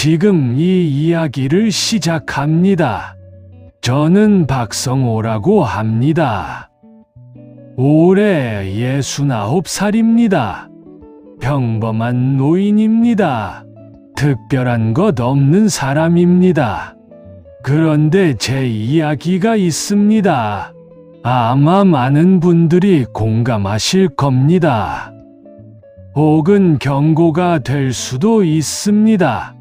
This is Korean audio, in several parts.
지금 이 이야기를 시작합니다. 저는 박성호라고 합니다. 올해 69살입니다. 평범한 노인입니다. 특별한 것 없는 사람입니다. 그런데 제 이야기가 있습니다. 아마 많은 분들이 공감하실 겁니다. 혹은 경고가 될 수도 있습니다.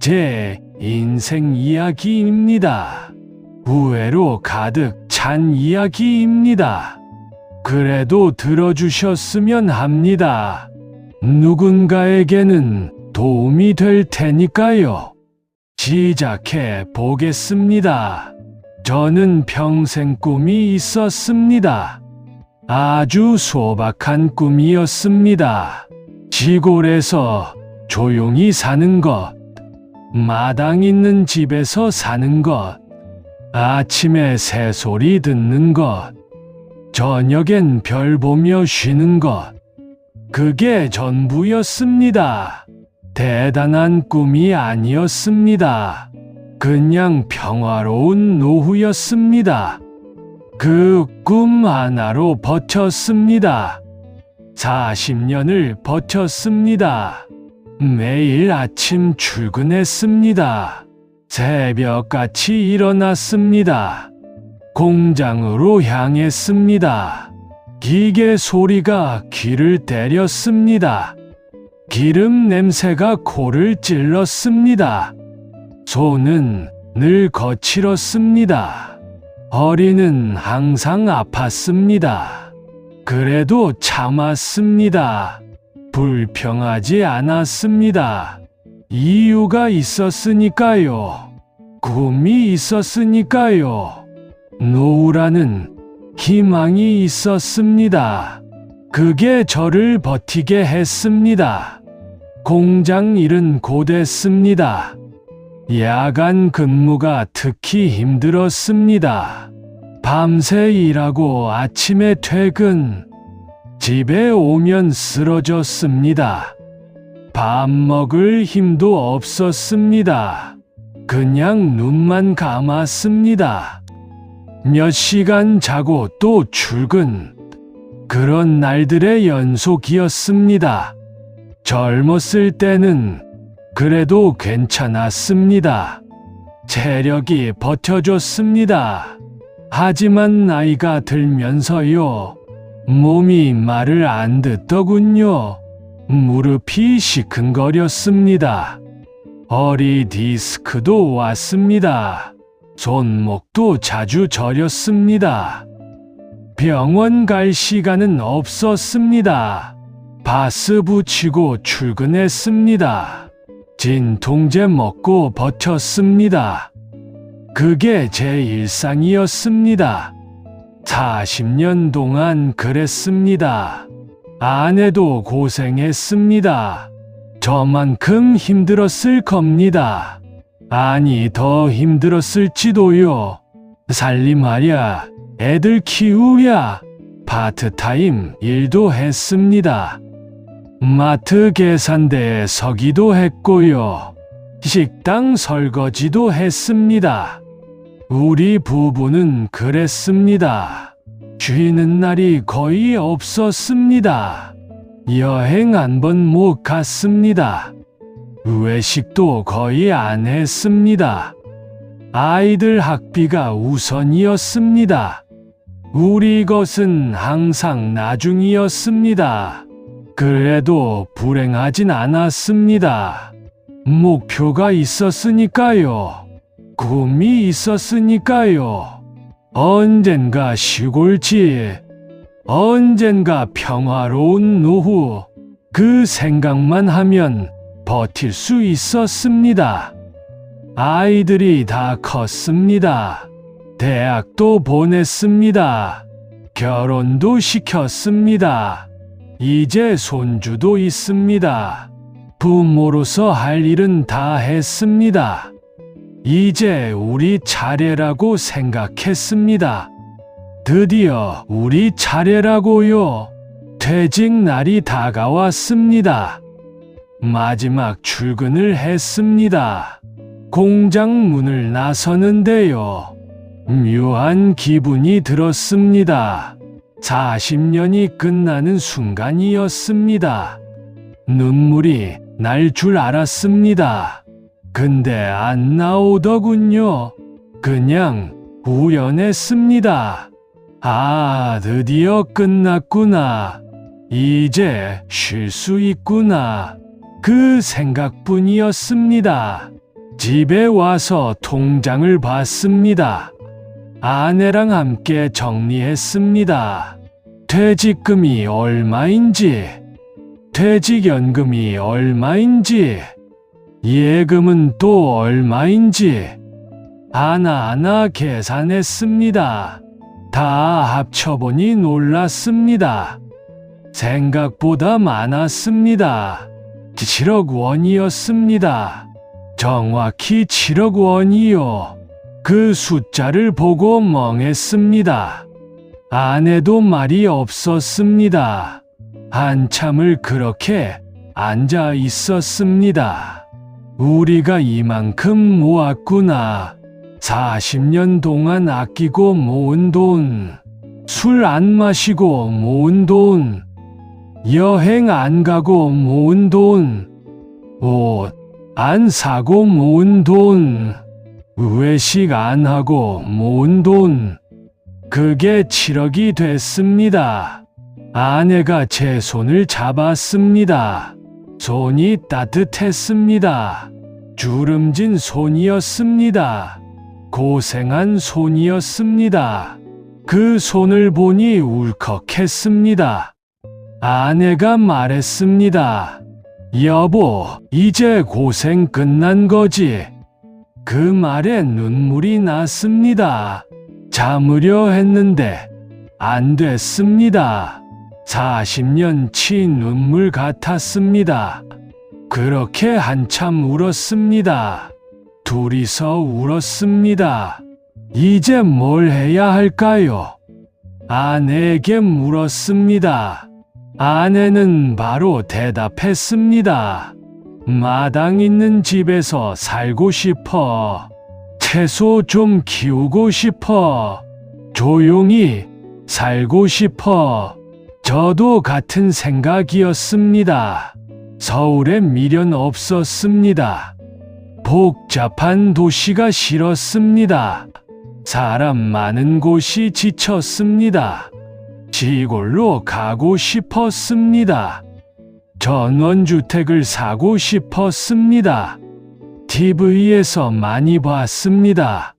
제 인생 이야기입니다. 후회로 가득 찬 이야기입니다. 그래도 들어주셨으면 합니다. 누군가에게는 도움이 될 테니까요. 시작해 보겠습니다. 저는 평생 꿈이 있었습니다. 아주 소박한 꿈이었습니다. 시골에서 조용히 사는 것, 마당 있는 집에서 사는 것, 아침에 새소리 듣는 것, 저녁엔 별 보며 쉬는 것, 그게 전부였습니다. 대단한 꿈이 아니었습니다. 그냥 평화로운 노후였습니다. 그 꿈 하나로 버텼습니다. 40년을 버텼습니다. 매일 아침 출근했습니다. 새벽같이 일어났습니다. 공장으로 향했습니다. 기계 소리가 귀를 때렸습니다. 기름 냄새가 코를 찔렀습니다. 손은 늘 거칠었습니다. 허리는 항상 아팠습니다. 그래도 참았습니다. 불평하지 않았습니다. 이유가 있었으니까요. 꿈이 있었으니까요. 노후라는 희망이 있었습니다. 그게 저를 버티게 했습니다. 공장 일은 고됐습니다. 야간 근무가 특히 힘들었습니다. 밤새 일하고 아침에 퇴근, 집에 오면 쓰러졌습니다. 밥 먹을 힘도 없었습니다. 그냥 눈만 감았습니다. 몇 시간 자고 또 출근. 그런 날들의 연속이었습니다. 젊었을 때는 그래도 괜찮았습니다. 체력이 버텨줬습니다. 하지만 나이가 들면서요, 몸이 말을 안 듣더군요. 무릎이 시큰거렸습니다. 허리 디스크도 왔습니다. 손목도 자주 저렸습니다. 병원 갈 시간은 없었습니다. 바스 붙이고 출근했습니다. 진통제 먹고 버텼습니다. 그게 제 일상이었습니다. 40년 동안 그랬습니다. 아내도 고생했습니다. 저만큼 힘들었을 겁니다. 아니, 더 힘들었을지도요. 살림하랴, 애들 키우랴, 파트타임 일도 했습니다. 마트 계산대에 서기도 했고요. 식당 설거지도 했습니다. 우리 부부는 그랬습니다. 쉬는 날이 거의 없었습니다. 여행 한 번 못 갔습니다. 외식도 거의 안 했습니다. 아이들 학비가 우선이었습니다. 우리 것은 항상 나중이었습니다. 그래도 불행하진 않았습니다. 목표가 있었으니까요. 꿈이 있었으니까요. 언젠가 시골집, 언젠가 평화로운 노후, 그 생각만 하면 버틸 수 있었습니다. 아이들이 다 컸습니다. 대학도 보냈습니다. 결혼도 시켰습니다. 이제 손주도 있습니다. 부모로서 할 일은 다 했습니다. 이제 우리 차례라고 생각했습니다. 드디어 우리 차례라고요. 퇴직 날이 다가왔습니다. 마지막 출근을 했습니다. 공장 문을 나서는데요. 묘한 기분이 들었습니다. 40년이 끝나는 순간이었습니다. 눈물이 날 줄 알았습니다. 근데 안 나오더군요. 그냥 우연했습니다. 아, 드디어 끝났구나. 이제 쉴 수 있구나. 그 생각뿐이었습니다. 집에 와서 통장을 봤습니다. 아내랑 함께 정리했습니다. 퇴직금이 얼마인지, 퇴직연금이 얼마인지, 예금은 또 얼마인지 하나하나 계산했습니다. 다 합쳐보니 놀랐습니다. 생각보다 많았습니다. 7억 원이었습니다. 정확히 7억 원이요. 그 숫자를 보고 멍했습니다. 아내도 말이 없었습니다. 한참을 그렇게 앉아 있었습니다. 우리가 이만큼 모았구나. 40년 동안 아끼고 모은 돈, 술 안 마시고 모은 돈, 여행 안 가고 모은 돈, 옷 안 사고 모은 돈, 외식 안 하고 모은 돈, 그게 7억이 됐습니다. 아내가 제 손을 잡았습니다. 손이 따뜻했습니다. 주름진 손이었습니다. 고생한 손이었습니다. 그 손을 보니 울컥했습니다. 아내가 말했습니다. 여보, 이제 고생 끝난 거지. 그 말에 눈물이 났습니다. 참으려 했는데 안 됐습니다. 40년치 눈물 같았습니다. 그렇게 한참 울었습니다. 둘이서 울었습니다. 이제 뭘 해야 할까요? 아내에게 물었습니다. 아내는 바로 대답했습니다. 마당 있는 집에서 살고 싶어. 채소 좀 키우고 싶어. 조용히 살고 싶어. 저도 같은 생각이었습니다. 서울에 미련 없었습니다. 복잡한 도시가 싫었습니다. 사람 많은 곳이 지쳤습니다. 시골로 가고 싶었습니다. 전원주택을 사고 싶었습니다. TV에서 많이 봤습니다.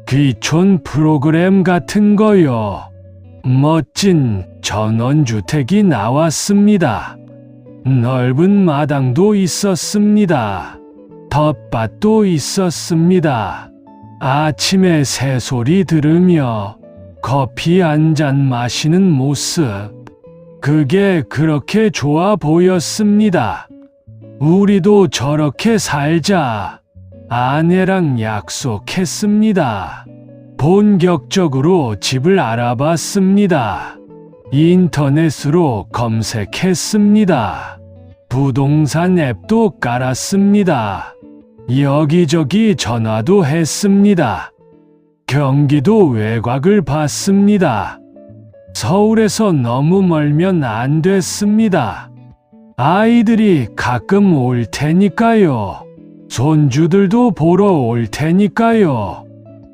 귀촌 프로그램 같은 거요. 멋진 전원주택이 나왔습니다. 넓은 마당도 있었습니다. 텃밭도 있었습니다. 아침에 새소리 들으며 커피 한 잔 마시는 모습, 그게 그렇게 좋아 보였습니다. 우리도 저렇게 살자. 아내랑 약속했습니다. 본격적으로 집을 알아봤습니다. 인터넷으로 검색했습니다. 부동산 앱도 깔았습니다. 여기저기 전화도 했습니다. 경기도 외곽을 봤습니다. 서울에서 너무 멀면 안 됐습니다. 아이들이 가끔 올 테니까요. 손주들도 보러 올 테니까요.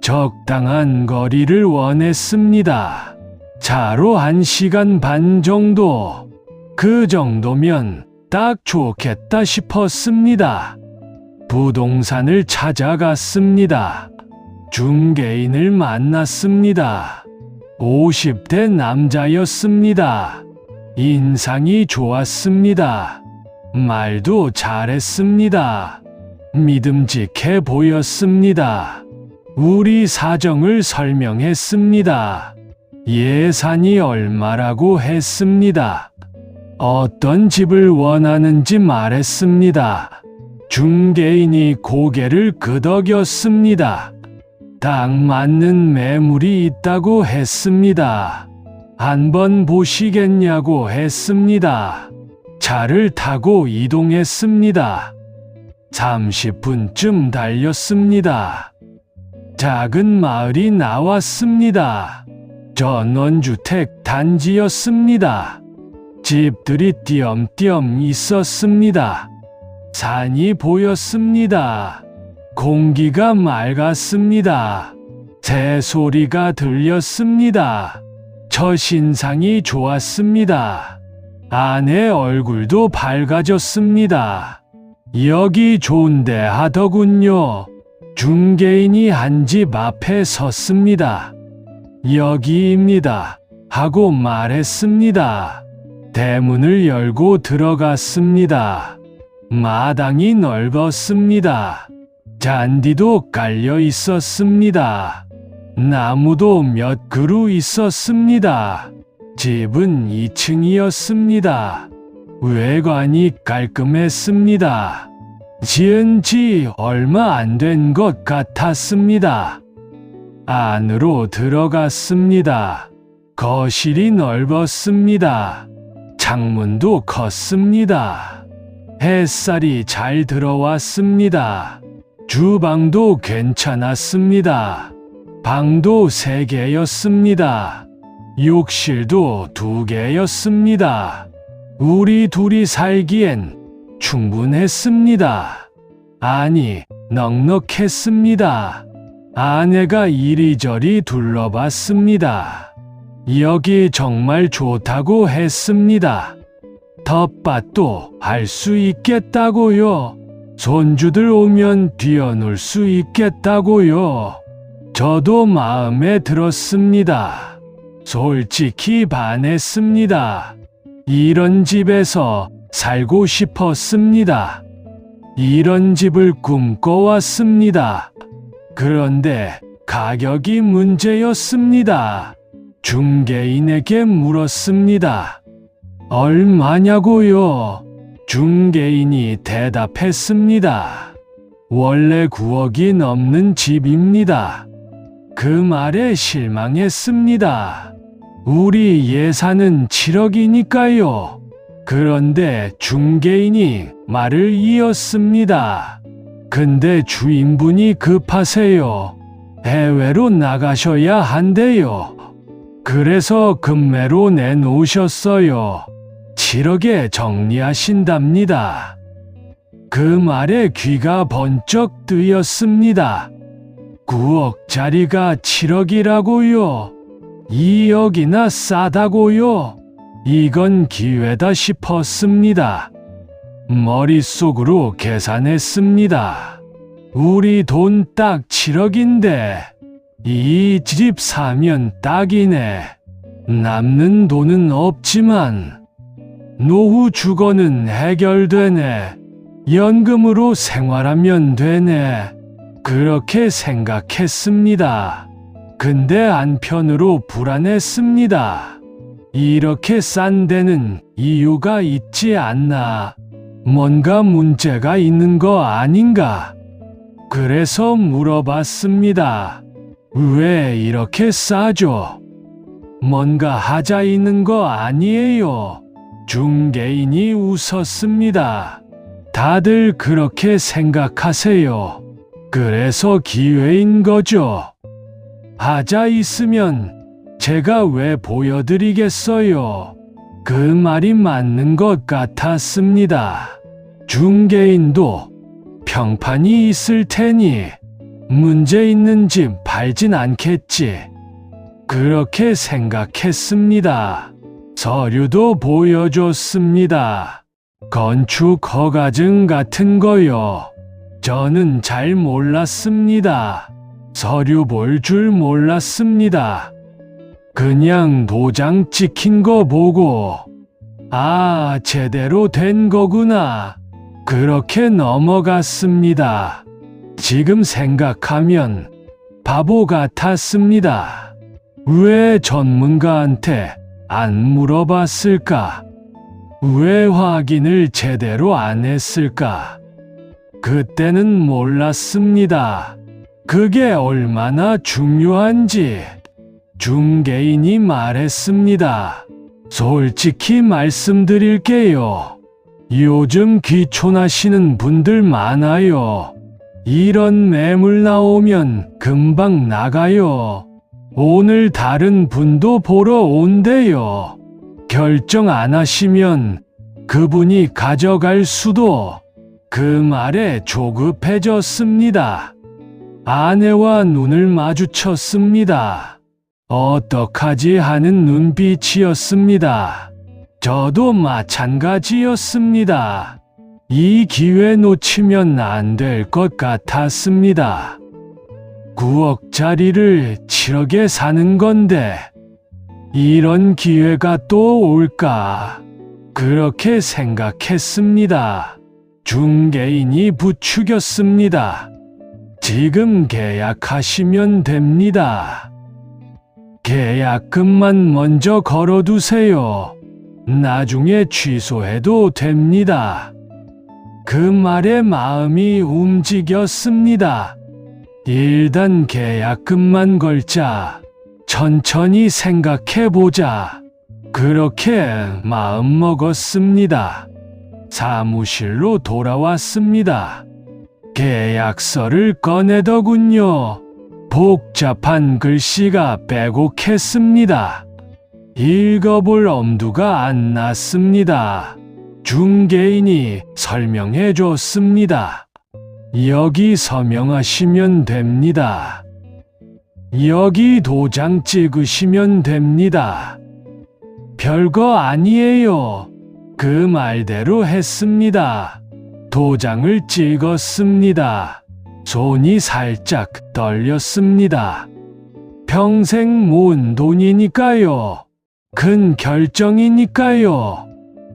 적당한 거리를 원했습니다. 차로 1시간 반 정도. 그 정도면 딱 좋겠다 싶었습니다. 부동산을 찾아갔습니다. 중개인을 만났습니다. 50대 남자였습니다. 인상이 좋았습니다. 말도 잘했습니다. 믿음직해 보였습니다. 우리 사정을 설명했습니다. 예산이 얼마라고 했습니다. 어떤 집을 원하는지 말했습니다. 중개인이 고개를 끄덕였습니다. 딱 맞는 매물이 있다고 했습니다. 한번 보시겠냐고 했습니다. 차를 타고 이동했습니다. 30분쯤 달렸습니다. 작은 마을이 나왔습니다. 전원주택 단지였습니다. 집들이 띄엄띄엄 있었습니다. 산이 보였습니다. 공기가 맑았습니다. 새소리가 들렸습니다. 첫인상이 좋았습니다. 아내 얼굴도 밝아졌습니다. 여기 좋은데 하더군요. 중개인이 한 집 앞에 섰습니다. 여기입니다. 하고 말했습니다. 대문을 열고 들어갔습니다. 마당이 넓었습니다. 잔디도 깔려 있었습니다. 나무도 몇 그루 있었습니다. 집은 2층이었습니다. 외관이 깔끔했습니다. 지은 지 얼마 안 된 것 같았습니다. 안으로 들어갔습니다. 거실이 넓었습니다. 창문도 컸습니다. 햇살이 잘 들어왔습니다. 주방도 괜찮았습니다. 방도 3개였습니다. 욕실도 2개였습니다. 우리 둘이 살기엔 충분했습니다. 아니, 넉넉했습니다. 아내가 이리저리 둘러봤습니다. 여기 정말 좋다고 했습니다. 텃밭도 할 수 있겠다고요. 손주들 오면 뛰어놀 수 있겠다고요. 저도 마음에 들었습니다. 솔직히 반했습니다. 이런 집에서 살고 싶었습니다. 이런 집을 꿈꿔왔습니다. 그런데 가격이 문제였습니다. 중개인에게 물었습니다. 얼마냐고요? 중개인이 대답했습니다. 원래 9억이 넘는 집입니다. 그 말에 실망했습니다. 우리 예산은 7억이니까요. 그런데 중개인이 말을 이었습니다. 근데 주인분이 급하세요. 해외로 나가셔야 한대요. 그래서 급매로 내놓으셨어요. 7억에 정리하신답니다. 그 말에 귀가 번쩍 뜨였습니다. 9억짜리가 7억이라고요? 2억이나 싸다고요? 이건 기회다 싶었습니다. 머릿속으로 계산했습니다. 우리 돈 딱 7억인데 이 집 사면 딱이네. 남는 돈은 없지만 노후 주거는 해결되네. 연금으로 생활하면 되네. 그렇게 생각했습니다. 근데 한편으로 불안했습니다. 이렇게 싼 데는 이유가 있지 않나. 뭔가 문제가 있는 거 아닌가. 그래서 물어봤습니다. 왜 이렇게 싸죠? 뭔가 하자 있는 거 아니에요. 중개인이 웃었습니다. 다들 그렇게 생각하세요. 그래서 기회인 거죠. 하자 있으면 제가 왜 보여드리겠어요. 그 말이 맞는 것 같았습니다. 중개인도 평판이 있을 테니 문제 있는 집 팔진 않겠지. 그렇게 생각했습니다. 서류도 보여줬습니다. 건축 허가증 같은 거요. 저는 잘 몰랐습니다. 서류 볼 줄 몰랐습니다. 그냥 도장 찍힌 거 보고 아, 제대로 된 거구나. 그렇게 넘어갔습니다. 지금 생각하면 바보 같았습니다. 왜 전문가한테 안 물어봤을까? 왜 확인을 제대로 안 했을까? 그때는 몰랐습니다. 그게 얼마나 중요한지. 중개인이 말했습니다. 솔직히 말씀드릴게요. 요즘 귀촌하시는 분들 많아요. 이런 매물 나오면 금방 나가요. 오늘 다른 분도 보러 온대요. 결정 안 하시면 그분이 가져갈 수도. 그 말에 조급해졌습니다. 아내와 눈을 마주쳤습니다. 어떡하지 하는 눈빛이었습니다. 저도 마찬가지였습니다. 이 기회 놓치면 안 될 것 같았습니다. 9억짜리를 7억에 사는 건데 이런 기회가 또 올까? 그렇게 생각했습니다. 중개인이 부추겼습니다. 지금 계약하시면 됩니다. 계약금만 먼저 걸어두세요. 나중에 취소해도 됩니다. 그 말에 마음이 움직였습니다. 일단 계약금만 걸자. 천천히 생각해보자. 그렇게 마음먹었습니다. 사무실로 돌아왔습니다. 계약서를 꺼내더군요. 복잡한 글씨가 빼곡했습니다. 읽어볼 엄두가 안 났습니다. 중개인이 설명해 줬습니다. 여기 서명하시면 됩니다. 여기 도장 찍으시면 됩니다. 별거 아니에요. 그 말대로 했습니다. 도장을 찍었습니다. 손이 살짝 떨렸습니다. 평생 모은 돈이니까요. 큰 결정이니까요.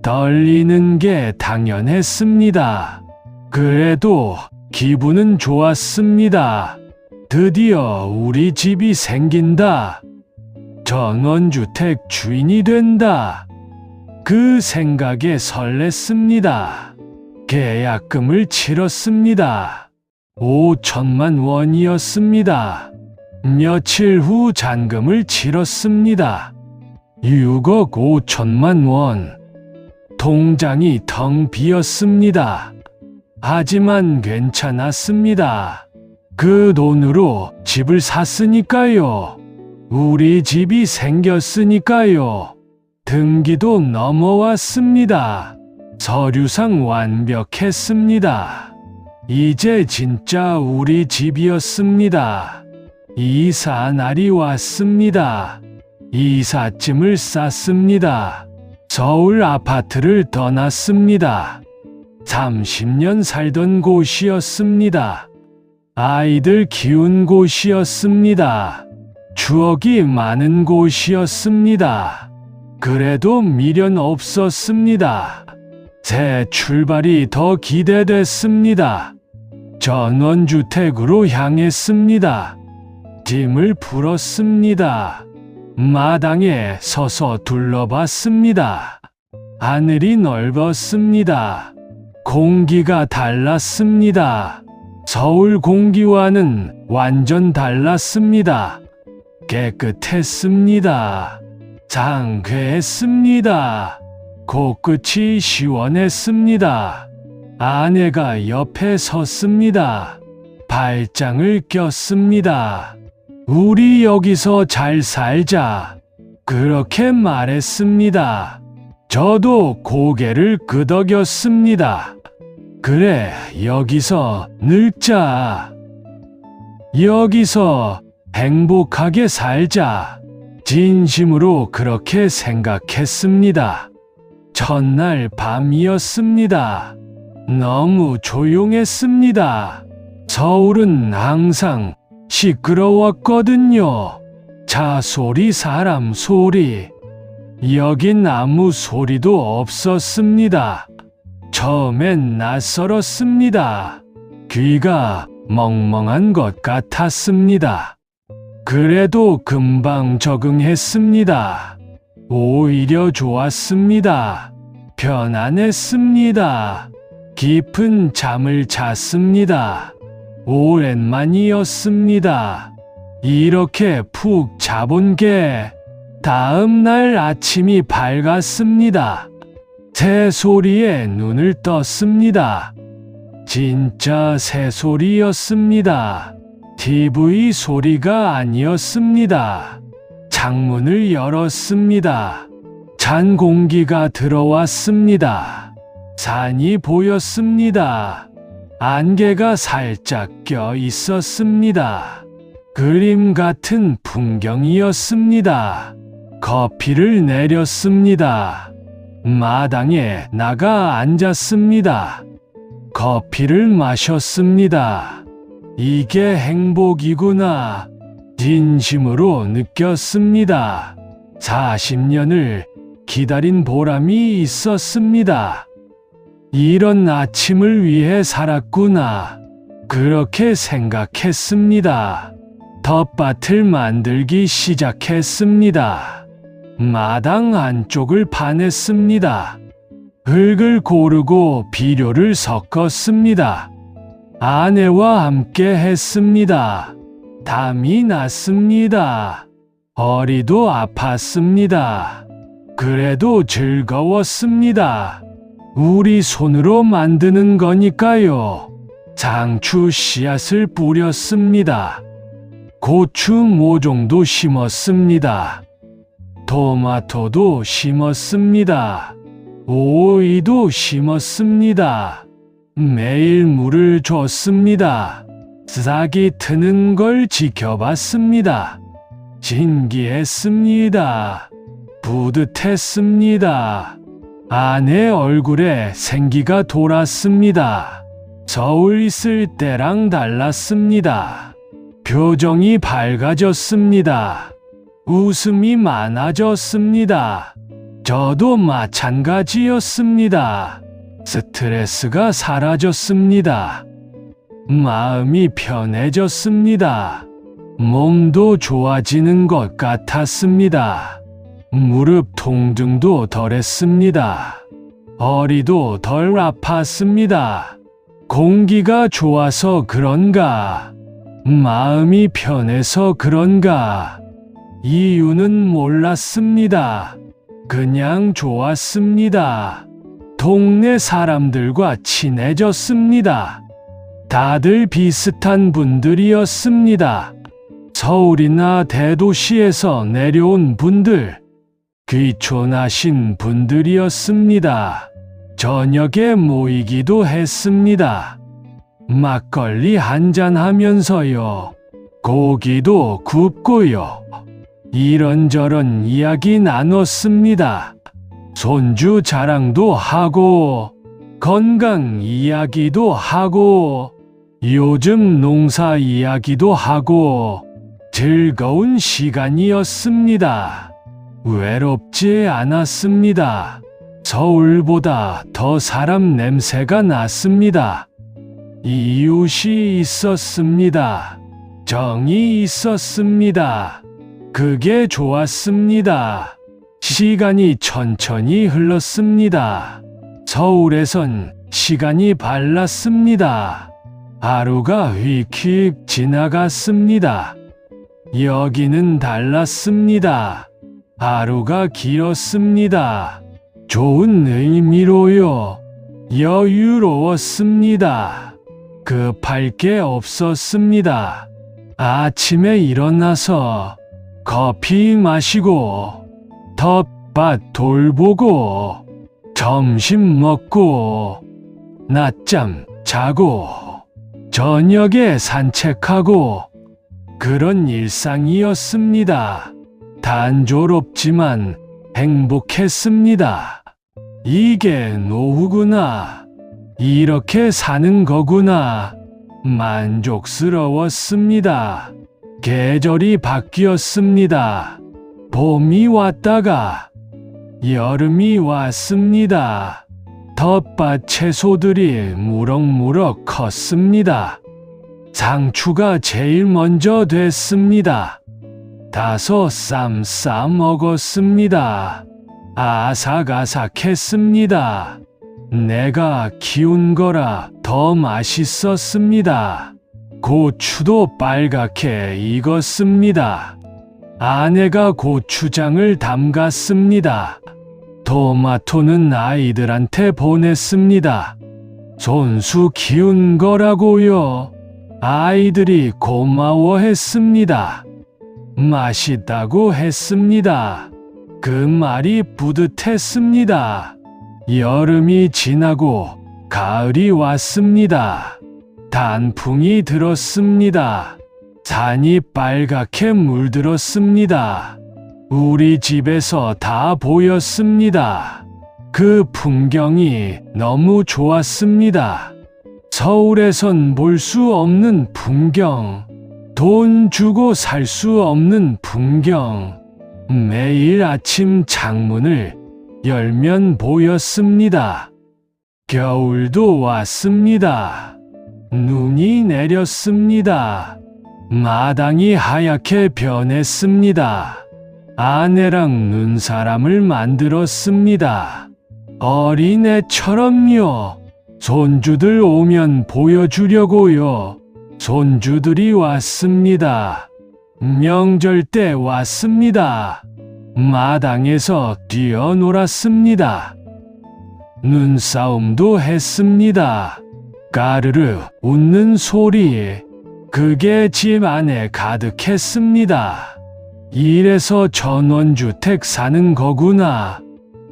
떨리는 게 당연했습니다. 그래도 기분은 좋았습니다. 드디어 우리 집이 생긴다. 전원주택 주인이 된다. 그 생각에 설렜습니다. 계약금을 치렀습니다. 5천만 원이었습니다. 며칠 후 잔금을 치렀습니다. 6억 5천만 원. 통장이 텅 비었습니다. 하지만 괜찮았습니다. 그 돈으로 집을 샀으니까요. 우리 집이 생겼으니까요. 등기도 넘어왔습니다. 서류상 완벽했습니다. 이제 진짜 우리 집이었습니다. 이사 날이 왔습니다. 이삿짐을 쌌습니다. 서울 아파트를 떠났습니다. 30년 살던 곳이었습니다. 아이들 키운 곳이었습니다. 추억이 많은 곳이었습니다. 그래도 미련 없었습니다. 새 출발이 더 기대됐습니다. 전원주택으로 향했습니다. 짐을 풀었습니다. 마당에 서서 둘러봤습니다. 하늘이 넓었습니다. 공기가 달랐습니다. 서울 공기와는 완전 달랐습니다. 깨끗했습니다. 상쾌했습니다. 코끝이 시원했습니다. 아내가 옆에 섰습니다. 발장을 꼈습니다. 우리 여기서 잘 살자. 그렇게 말했습니다. 저도 고개를 끄덕였습니다. 그래, 여기서 늙자. 여기서 행복하게 살자. 진심으로 그렇게 생각했습니다. 첫날 밤이었습니다. 너무 조용했습니다. 서울은 항상 시끄러웠거든요. 차 소리, 사람 소리. 여긴 아무 소리도 없었습니다. 처음엔 낯설었습니다. 귀가 멍멍한 것 같았습니다. 그래도 금방 적응했습니다. 오히려 좋았습니다. 편안했습니다. 깊은 잠을 잤습니다. 오랜만이었습니다. 이렇게 푹 자본 게 다음 날 아침이 밝았습니다. 새소리에 눈을 떴습니다. 진짜 새소리였습니다. TV 소리가 아니었습니다. 창문을 열었습니다. 찬 공기가 들어왔습니다. 산이 보였습니다. 안개가 살짝 껴 있었습니다. 그림 같은 풍경이었습니다. 커피를 내렸습니다. 마당에 나가 앉았습니다. 커피를 마셨습니다. 이게 행복이구나. 진심으로 느꼈습니다. 40년을 기다린 보람이 있었습니다. 이런 아침을 위해 살았구나. 그렇게 생각했습니다. 텃밭을 만들기 시작했습니다. 마당 안쪽을 파냈습니다. 흙을 고르고 비료를 섞었습니다. 아내와 함께 했습니다. 담이 났습니다. 허리도 아팠습니다. 그래도 즐거웠습니다. 우리 손으로 만드는 거니까요. 상추 씨앗을 뿌렸습니다. 고추 모종도 심었습니다. 토마토도 심었습니다. 오이도 심었습니다. 매일 물을 줬습니다. 싹이 트는 걸 지켜봤습니다. 신기했습니다. 뿌듯했습니다. 아내 얼굴에 생기가 돌았습니다. 서울 있을 때랑 달랐습니다. 표정이 밝아졌습니다. 웃음이 많아졌습니다. 저도 마찬가지였습니다. 스트레스가 사라졌습니다. 마음이 편해졌습니다. 몸도 좋아지는 것 같았습니다. 무릎 통증도 덜했습니다. 허리도 덜 아팠습니다. 공기가 좋아서 그런가? 마음이 편해서 그런가? 이유는 몰랐습니다. 그냥 좋았습니다. 동네 사람들과 친해졌습니다. 다들 비슷한 분들이었습니다. 서울이나 대도시에서 내려온 분들, 귀촌하신 분들이었습니다. 저녁에 모이기도 했습니다. 막걸리 한잔 하면서요. 고기도 굽고요. 이런저런 이야기 나눴습니다. 손주 자랑도 하고, 건강 이야기도 하고, 요즘 농사 이야기도 하고, 즐거운 시간이었습니다. 외롭지 않았습니다. 서울보다 더 사람 냄새가 났습니다. 이웃이 있었습니다. 정이 있었습니다. 그게 좋았습니다. 시간이 천천히 흘렀습니다. 서울에선 시간이 발랐습니다. 하루가 휙휙 지나갔습니다. 여기는 달랐습니다. 하루가 길었습니다. 좋은 의미로요. 여유로웠습니다. 급할 게 없었습니다. 아침에 일어나서 커피 마시고, 텃밭 돌보고, 점심 먹고, 낮잠 자고, 저녁에 산책하고, 그런 일상이었습니다. 단조롭지만 행복했습니다. 이게 노후구나. 이렇게 사는 거구나. 만족스러웠습니다. 계절이 바뀌었습니다. 봄이 왔다가 여름이 왔습니다. 텃밭 채소들이 무럭무럭 컸습니다. 상추가 제일 먼저 됐습니다. 다섯 쌈 싸 먹었습니다. 아삭아삭했습니다. 내가 키운 거라 더 맛있었습니다. 고추도 빨갛게 익었습니다. 아내가 고추장을 담갔습니다. 토마토는 아이들한테 보냈습니다. 손수 키운 거라고요. 아이들이 고마워했습니다. 맛있다고 했습니다. 그 말이 뿌듯했습니다. 여름이 지나고 가을이 왔습니다. 단풍이 들었습니다. 산이 빨갛게 물들었습니다. 우리 집에서 다 보였습니다. 그 풍경이 너무 좋았습니다. 서울에선 볼 수 없는 풍경, 돈 주고 살 수 없는 풍경, 매일 아침 창문을 열면 보였습니다. 겨울도 왔습니다. 눈이 내렸습니다. 마당이 하얗게 변했습니다. 아내랑 눈사람을 만들었습니다. 어린애처럼요. 손주들 오면 보여주려고요. 손주들이 왔습니다. 명절 때 왔습니다. 마당에서 뛰어놀았습니다. 눈싸움도 했습니다. 까르르 웃는 소리, 그게 집 안에 가득했습니다. 이래서 전원주택 사는 거구나.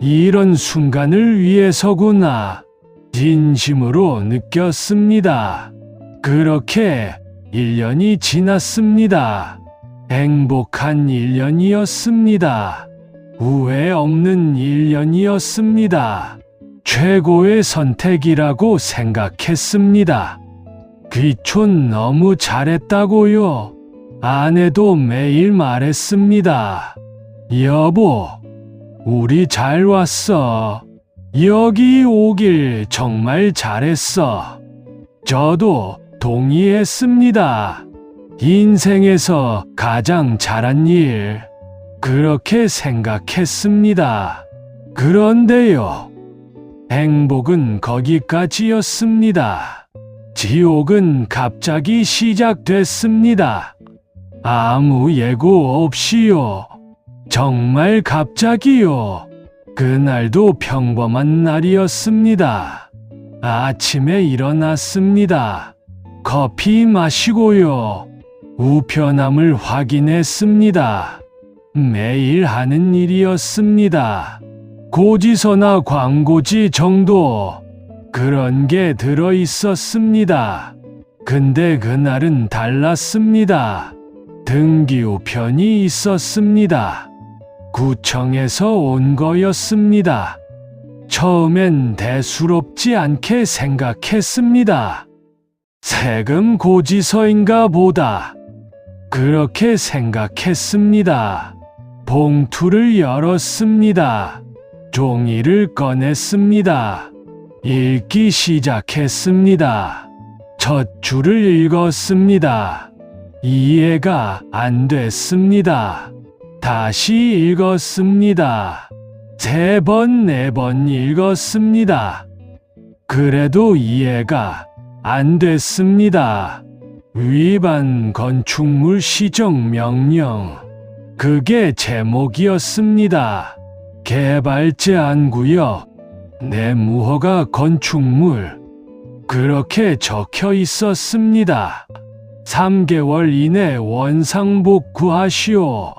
이런 순간을 위해서구나. 진심으로 느꼈습니다. 그렇게 1년이 지났습니다. 행복한 1년이었습니다. 후회 없는 1년이었습니다. 최고의 선택이라고 생각했습니다. 귀촌 너무 잘했다고요. 아내도 매일 말했습니다. 여보, 우리 잘 왔어. 여기 오길 정말 잘했어. 저도 동의했습니다. 인생에서 가장 잘한 일, 그렇게 생각했습니다. 그런데요, 행복은 거기까지였습니다. 지옥은 갑자기 시작됐습니다. 아무 예고 없이요. 정말 갑자기요. 그날도 평범한 날이었습니다. 아침에 일어났습니다. 커피 마시고요. 우편함을 확인했습니다. 매일 하는 일이었습니다. 고지서나 광고지 정도, 그런 게 들어 있었습니다. 근데 그날은 달랐습니다. 등기 우편이 있었습니다. 구청에서 온 거였습니다. 처음엔 대수롭지 않게 생각했습니다. 세금 고지서인가 보다. 그렇게 생각했습니다. 봉투를 열었습니다. 종이를 꺼냈습니다. 읽기 시작했습니다. 첫 줄을 읽었습니다. 이해가 안 됐습니다. 다시 읽었습니다. 3번, 4번 읽었습니다. 그래도 이해가 안 됐습니다. 위반 건축물 시정 명령. 그게 제목이었습니다. 개발 제한 구역 내 무허가 건축물. 그렇게 적혀 있었습니다. 3개월 이내 원상복구하시오.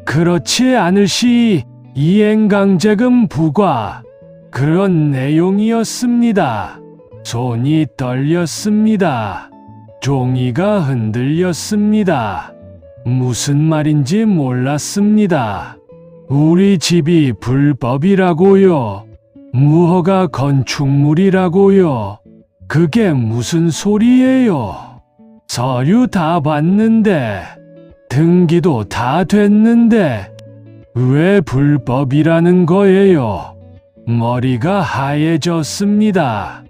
그렇지 않을 시 이행강제금 부과. 그런 내용이었습니다. 손이 떨렸습니다. 종이가 흔들렸습니다. 무슨 말인지 몰랐습니다. 우리 집이 불법이라고요. 무허가 건축물이라고요. 그게 무슨 소리예요? 서류 다 봤는데, 등기도 다 됐는데, 왜 불법이라는 거예요? 머리가 하얘졌습니다.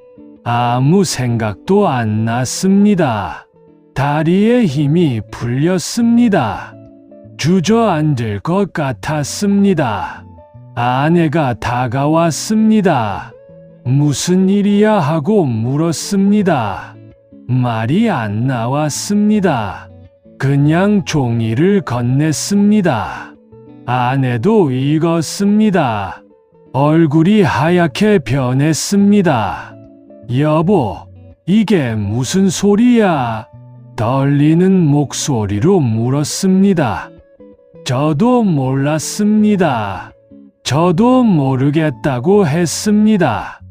아무 생각도 안 났습니다. 다리에 힘이 풀렸습니다. 주저앉을 것 같았습니다. 아내가 다가왔습니다. 무슨 일이야 하고 물었습니다. 말이 안 나왔습니다. 그냥 종이를 건넸습니다. 아내도 읽었습니다. 얼굴이 하얗게 변했습니다. 여보, 이게 무슨 소리야? 떨리는 목소리로 물었습니다. 저도 몰랐습니다. 저도 모르겠다고 했습니다.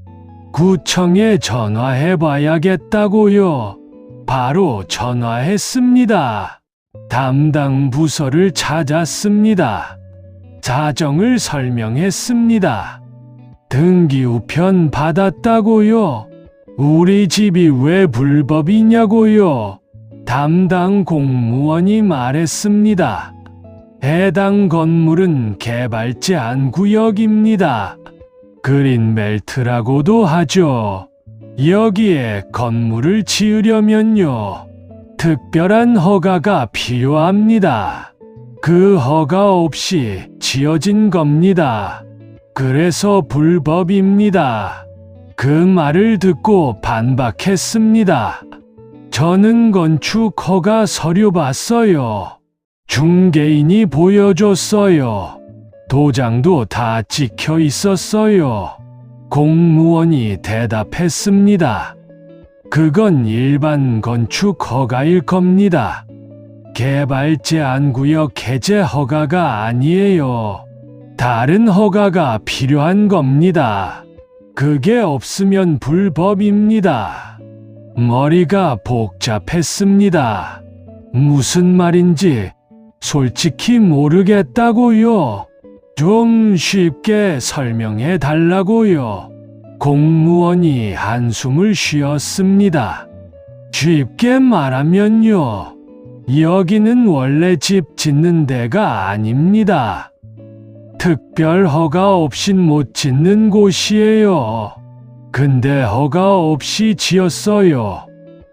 구청에 전화해 봐야겠다고요. 바로 전화했습니다. 담당 부서를 찾았습니다. 사정을 설명했습니다. 등기 우편 받았다고요? 우리 집이 왜 불법이냐고요? 담당 공무원이 말했습니다. 해당 건물은 개발 제한 구역입니다. 그린벨트라고도 하죠. 여기에 건물을 지으려면요, 특별한 허가가 필요합니다. 그 허가 없이 지어진 겁니다. 그래서 불법입니다. 그 말을 듣고 반박했습니다. 저는 건축 허가 서류 봤어요. 중개인이 보여줬어요. 도장도 다 찍혀 있었어요. 공무원이 대답했습니다. 그건 일반 건축 허가일 겁니다. 개발 제한 구역 해제 허가가 아니에요. 다른 허가가 필요한 겁니다. 그게 없으면 불법입니다. 머리가 복잡했습니다. 무슨 말인지 솔직히 모르겠다고요. 좀 쉽게 설명해 달라고요. 공무원이 한숨을 쉬었습니다. 쉽게 말하면요, 여기는 원래 집 짓는 데가 아닙니다. 특별 허가 없인 못 짓는 곳이에요. 근데 허가 없이 지었어요.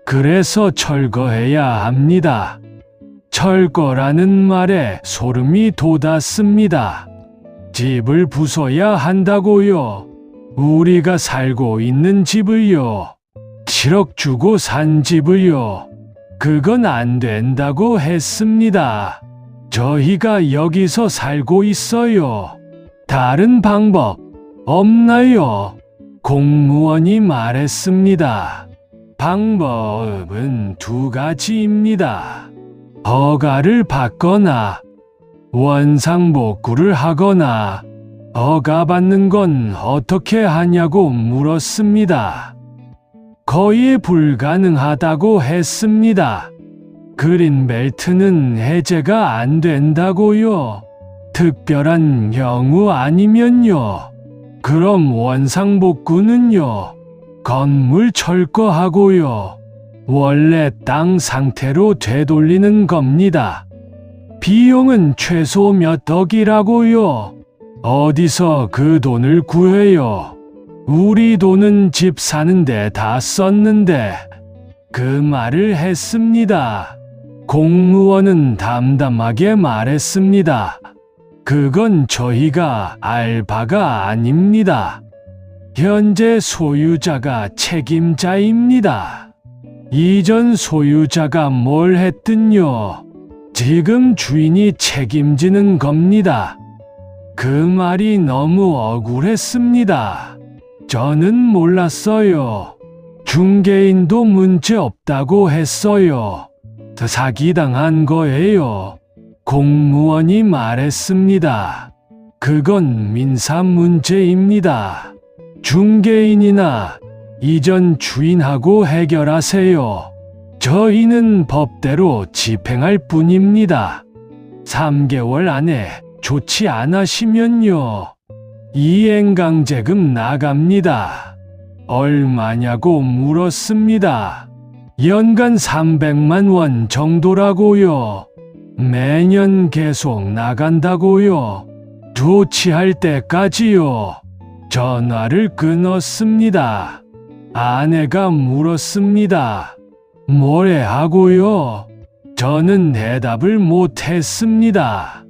그래서 철거해야 합니다. 철거라는 말에 소름이 돋았습니다. 집을 부숴야 한다고요? 우리가 살고 있는 집을요? 7억 주고 산 집을요? 그건 안 된다고 했습니다. 저희가 여기서 살고 있어요. 다른 방법 없나요? 공무원이 말했습니다. 방법은 두 가지입니다. 허가를 받거나 원상복구를 하거나. 허가받는 건 어떻게 하냐고 물었습니다. 거의 불가능하다고 했습니다. 그린벨트는 해제가 안 된다고요? 특별한 경우 아니면요? 그럼 원상복구는요? 건물 철거하고요. 원래 땅 상태로 되돌리는 겁니다. 비용은 최소 몇 억이라고요? 어디서 그 돈을 구해요? 우리 돈은 집 사는데 다 썼는데. 그 말을 했습니다. 공무원은 담담하게 말했습니다. 그건 저희가 알 바가 아닙니다. 현재 소유자가 책임자입니다. 이전 소유자가 뭘 했든요, 지금 주인이 책임지는 겁니다. 그 말이 너무 억울했습니다. 저는 몰랐어요. 중개인도 문제 없다고 했어요. 사기당한 거예요. 공무원이 말했습니다. 그건 민사 문제입니다. 중개인이나 이전 주인하고 해결하세요. 저희는 법대로 집행할 뿐입니다. 3개월 안에 조치 안 하시면요, 이행강제금 나갑니다. 얼마냐고 물었습니다. 연간 300만 원 정도라고요. 매년 계속 나간다고요. 조치할 때까지요. 전화를 끊었습니다. 아내가 물었습니다. 뭐래 하고요? 저는 대답을 못했습니다.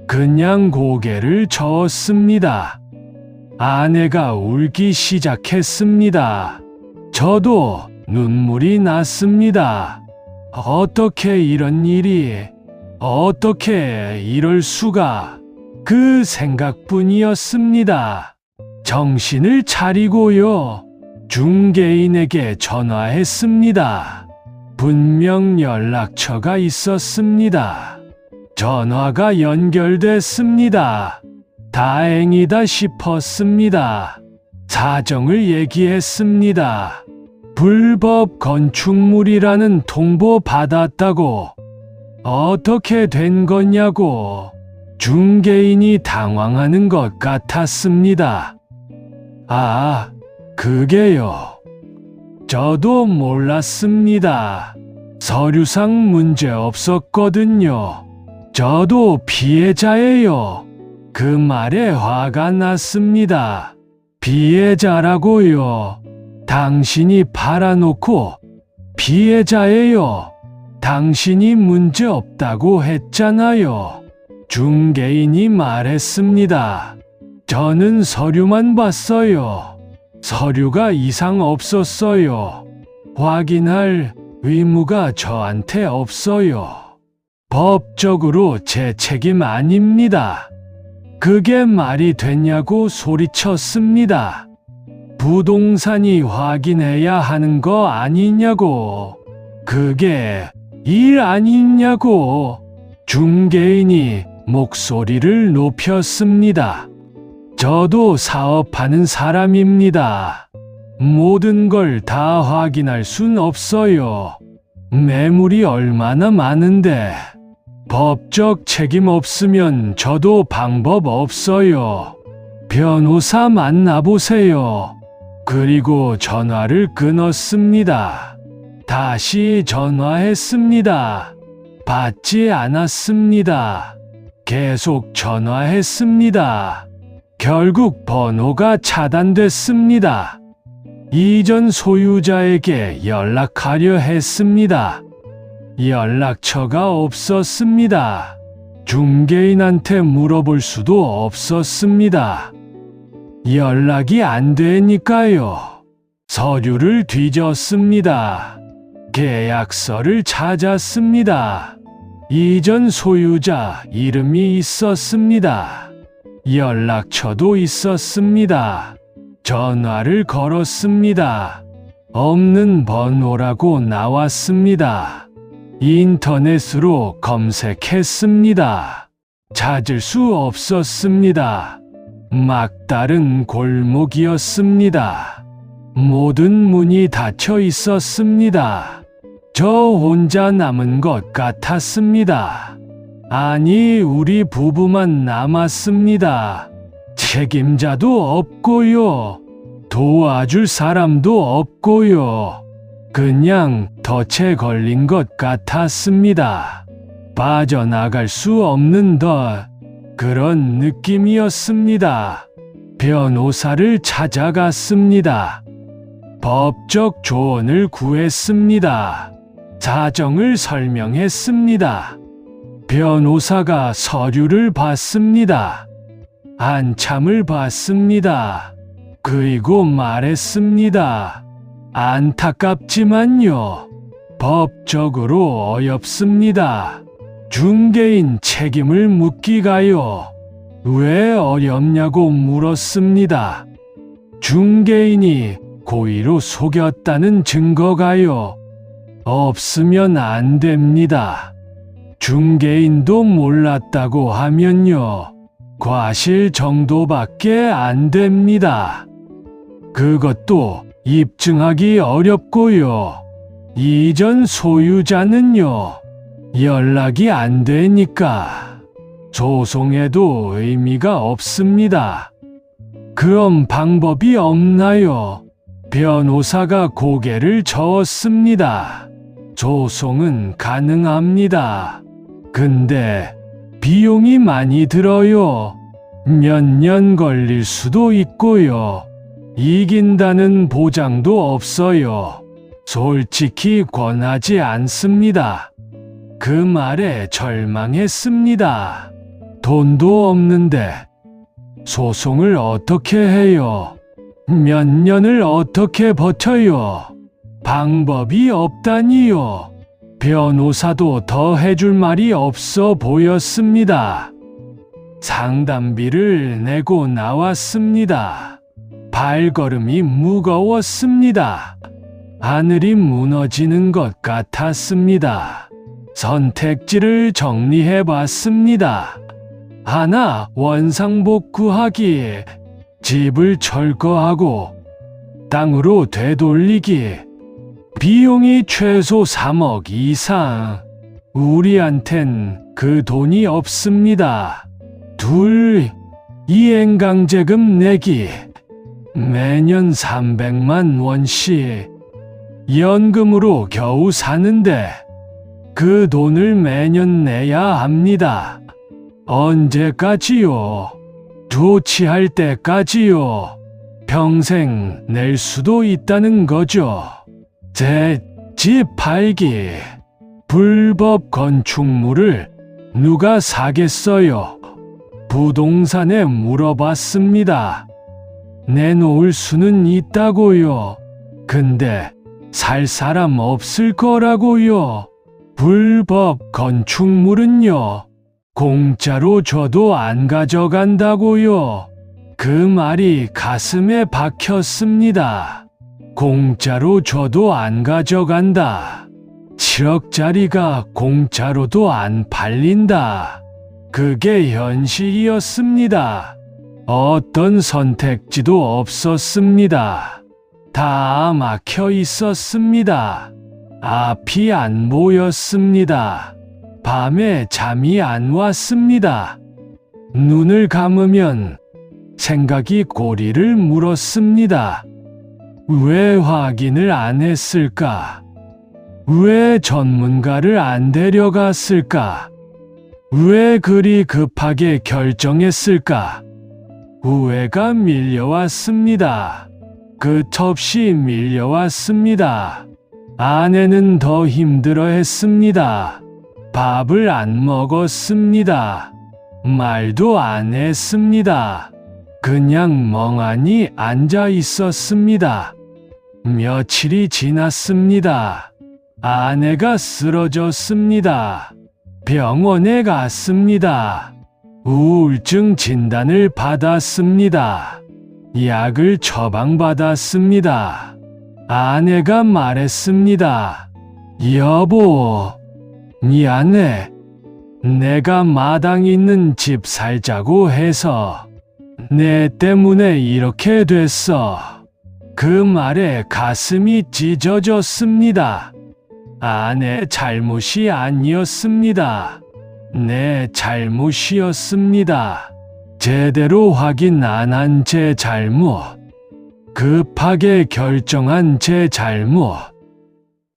그냥 고개를 저었습니다. 아내가 울기 시작했습니다. 저도 눈물이 났습니다. 어떻게 이런 일이, 어떻게 이럴 수가, 그 생각뿐이었습니다. 정신을 차리고요. 중개인에게 전화했습니다. 분명 연락처가 있었습니다. 전화가 연결됐습니다. 다행이다 싶었습니다. 사정을 얘기했습니다. 불법 건축물이라는 통보 받았다고. 어떻게 된 거냐고. 중개인이 당황하는 것 같았습니다. 아, 그게요. 저도 몰랐습니다. 서류상 문제 없었거든요. 저도 피해자예요. 그 말에 화가 났습니다. 피해자라고요. 당신이 팔아놓고 피해자예요. 당신이 문제 없다고 했잖아요. 중개인이 말했습니다. 저는 서류만 봤어요. 서류가 이상 없었어요. 확인할 의무가 저한테 없어요. 법적으로 제 책임 아닙니다. 그게 말이 되냐고 소리쳤습니다. 부동산이 확인해야 하는 거 아니냐고. 그게 일 아니냐고. 중개인이 목소리를 높였습니다. 저도 사업하는 사람입니다. 모든 걸 다 확인할 순 없어요. 매물이 얼마나 많은데. 법적 책임 없으면 저도 방법 없어요. 변호사 만나보세요. 그리고 전화를 끊었습니다. 다시 전화했습니다. 받지 않았습니다. 계속 전화했습니다. 결국 번호가 차단됐습니다. 이전 소유자에게 연락하려 했습니다. 연락처가 없었습니다. 중개인한테 물어볼 수도 없었습니다. 연락이 안 되니까요. 서류를 뒤졌습니다. 계약서를 찾았습니다. 이전 소유자 이름이 있었습니다. 연락처도 있었습니다. 전화를 걸었습니다. 없는 번호라고 나왔습니다. 인터넷으로 검색했습니다. 찾을 수 없었습니다. 막다른 골목이었습니다. 모든 문이 닫혀 있었습니다. 저 혼자 남은 것 같았습니다. 아니, 우리 부부만 남았습니다. 책임자도 없고요. 도와줄 사람도 없고요. 그냥 덫에 걸린 것 같았습니다. 빠져나갈 수 없는 덫, 그런 느낌이었습니다. 변호사를 찾아갔습니다. 법적 조언을 구했습니다. 사정을 설명했습니다. 변호사가 서류를 봤습니다. 한참을 봤습니다. 그리고 말했습니다. 안타깝지만요. 법적으로 어렵습니다. 중개인 책임을 묻기가요. 왜 어렵냐고 물었습니다. 중개인이 고의로 속였다는 증거가요. 없으면 안 됩니다. 중개인도 몰랐다고 하면요. 과실 정도밖에 안 됩니다. 그것도 입증하기 어렵고요. 이전 소유자는요. 연락이 안 되니까 소송에도 의미가 없습니다. 그럼 방법이 없나요? 변호사가 고개를 저었습니다. 소송은 가능합니다. 근데 비용이 많이 들어요. 몇 년 걸릴 수도 있고요. 이긴다는 보장도 없어요. 솔직히 권하지 않습니다. 그 말에 절망했습니다. 돈도 없는데 소송을 어떻게 해요? 몇 년을 어떻게 버텨요? 방법이 없다니요. 변호사도 더 해줄 말이 없어 보였습니다. 상담비를 내고 나왔습니다. 발걸음이 무거웠습니다. 하늘이 무너지는 것 같았습니다. 선택지를 정리해 봤습니다. 하나, 원상복구하기, 집을 철거하고 땅으로 되돌리기, 비용이 최소 3억 이상, 우리한텐 그 돈이 없습니다. 둘, 이행강제금 내기, 매년 300만 원씩 연금으로 겨우 사는데 그 돈을 매년 내야 합니다. 언제까지요? 조치할 때까지요. 평생 낼 수도 있다는 거죠. 제 집 팔기, 불법 건축물을 누가 사겠어요? 부동산에 물어봤습니다. 내놓을 수는 있다고요. 근데 살 사람 없을 거라고요. 불법 건축물은요, 공짜로 줘도 안 가져간다고요. 그 말이 가슴에 박혔습니다. 공짜로 줘도 안 가져간다. 7억짜리가 공짜로도 안 팔린다. 그게 현실이었습니다. 어떤 선택지도 없었습니다. 다 막혀 있었습니다. 앞이 안 보였습니다. 밤에 잠이 안 왔습니다. 눈을 감으면 생각이 꼬리를 물었습니다. 왜 확인을 안 했을까? 왜 전문가를 안 데려갔을까? 왜 그리 급하게 결정했을까? 후회가 밀려왔습니다. 끝없이 밀려왔습니다. 아내는 더 힘들어했습니다. 밥을 안 먹었습니다. 말도 안 했습니다. 그냥 멍하니 앉아 있었습니다. 며칠이 지났습니다. 아내가 쓰러졌습니다. 병원에 갔습니다. 우울증 진단을 받았습니다. 약을 처방받았습니다. 아내가 말했습니다. 여보, 미안해. 내가 마당 있는 집 살자고 해서 내 때문에 이렇게 됐어. 그 말에 가슴이 찢어졌습니다. 아내 잘못이 아니었습니다. 내 잘못이었습니다. 제대로 확인 안 한 제 잘못. 급하게 결정한 제 잘못.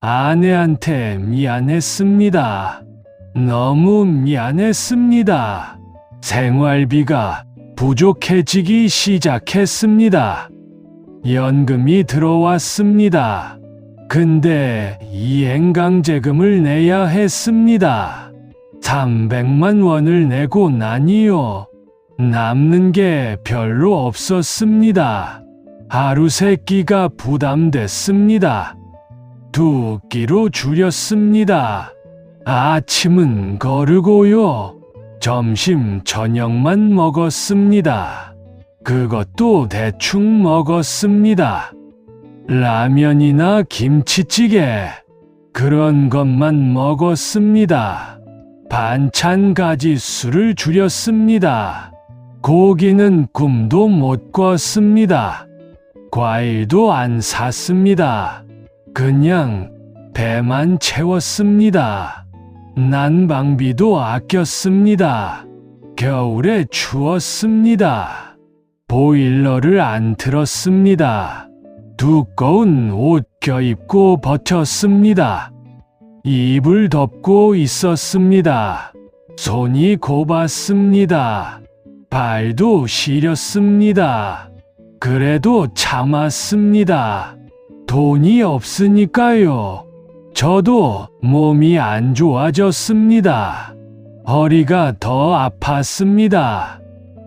아내한테 미안했습니다. 너무 미안했습니다. 생활비가 부족해지기 시작했습니다. 연금이 들어왔습니다. 근데 이행강제금을 내야 했습니다. 300만 원을 내고 나니요. 남는 게 별로 없었습니다. 하루 세 끼가 부담됐습니다. 2끼로 줄였습니다. 아침은 거르고요. 점심, 저녁만 먹었습니다. 그것도 대충 먹었습니다. 라면이나 김치찌개, 그런 것만 먹었습니다. 반찬 가짓수를 줄였습니다. 고기는 꿈도 못 꿨습니다. 과일도 안 샀습니다. 그냥 배만 채웠습니다. 난방비도 아꼈습니다. 겨울에 추웠습니다. 보일러를 안 틀었습니다. 두꺼운 옷 껴입고 버텼습니다. 이불 덮고 있었습니다. 손이 고팠습니다. 발도 시렸습니다. 그래도 참았습니다. 돈이 없으니까요. 저도 몸이 안 좋아졌습니다. 허리가 더 아팠습니다.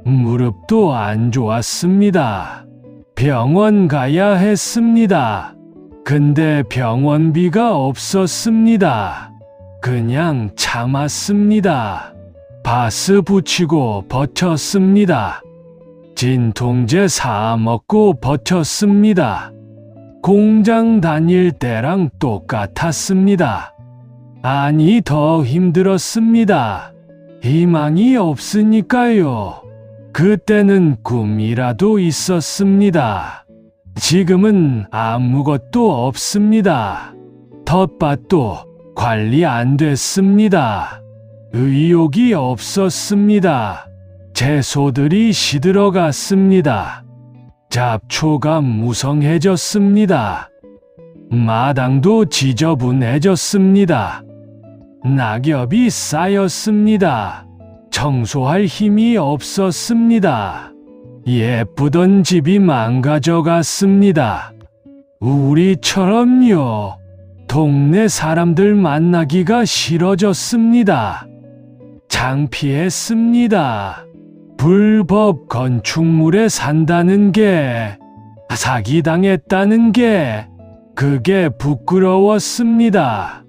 무릎도 안 좋았습니다. 병원 가야 했습니다. 근데 병원비가 없었습니다. 그냥 참았습니다. 바스 붙이고 버텼습니다. 진통제 사 먹고 버텼습니다. 공장 다닐 때랑 똑같았습니다. 아니, 더 힘들었습니다. 희망이 없으니까요. 그때는 꿈이라도 있었습니다. 지금은 아무것도 없습니다. 텃밭도 관리 안 됐습니다. 의욕이 없었습니다. 채소들이 시들어갔습니다. 잡초가 무성해졌습니다. 마당도 지저분해졌습니다. 낙엽이 쌓였습니다. 청소할 힘이 없었습니다. 예쁘던 집이 망가져갔습니다. 우리처럼요. 동네 사람들 만나기가 싫어졌습니다. 창피했습니다. 불법 건축물에 산다는 게, 사기당했다는 게, 그게 부끄러웠습니다.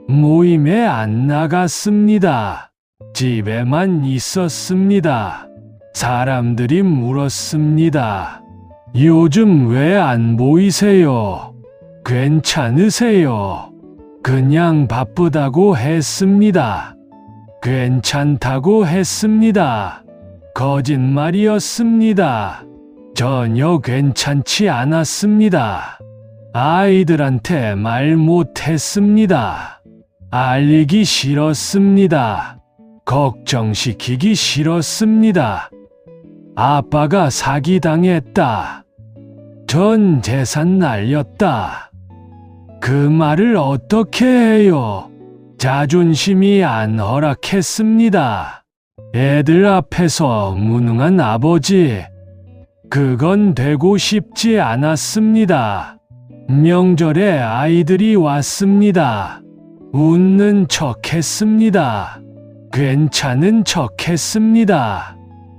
모임에 안 나갔습니다. 집에만 있었습니다. 사람들이 물었습니다. 요즘 왜 안 보이세요? 괜찮으세요? 그냥 바쁘다고 했습니다. 괜찮다고 했습니다. 거짓말이었습니다. 전혀 괜찮지 않았습니다. 아이들한테 말 못했습니다. 알리기 싫었습니다. 걱정시키기 싫었습니다. 아빠가 사기당했다. 전 재산 날렸다. 그 말을 어떻게 해요? 자존심이 안 허락했습니다. 애들 앞에서 무능한 아버지. 그건 되고 싶지 않았습니다. 명절에 아이들이 왔습니다. 웃는 척 했습니다. 괜찮은 척 했습니다.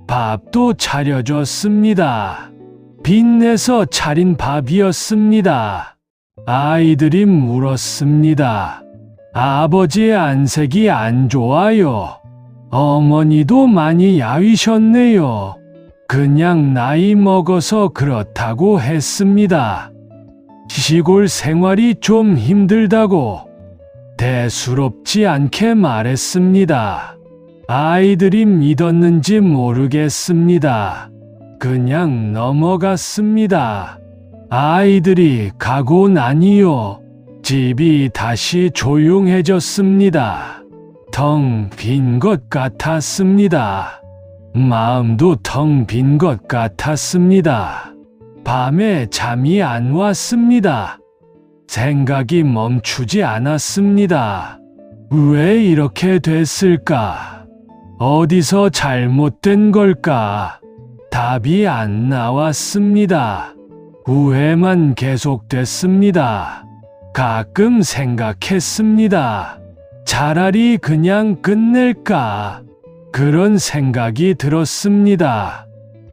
밥도 차려줬습니다. 빚내서 차린 밥이었습니다. 아이들이 물었습니다. 아버지의 안색이 안 좋아요. 어머니도 많이 야위셨네요. 그냥 나이 먹어서 그렇다고 했습니다. 시골 생활이 좀 힘들다고 대수롭지 않게 말했습니다. 아이들이 믿었는지 모르겠습니다. 그냥 넘어갔습니다. 아이들이 가고 나니요. 집이 다시 조용해졌습니다. 텅 빈 것 같았습니다. 마음도 텅 빈 것 같았습니다. 밤에 잠이 안 왔습니다. 생각이 멈추지 않았습니다. 왜 이렇게 됐을까? 어디서 잘못된 걸까? 답이 안 나왔습니다. 후회만 계속됐습니다. 가끔 생각했습니다. 차라리 그냥 끝낼까? 그런 생각이 들었습니다.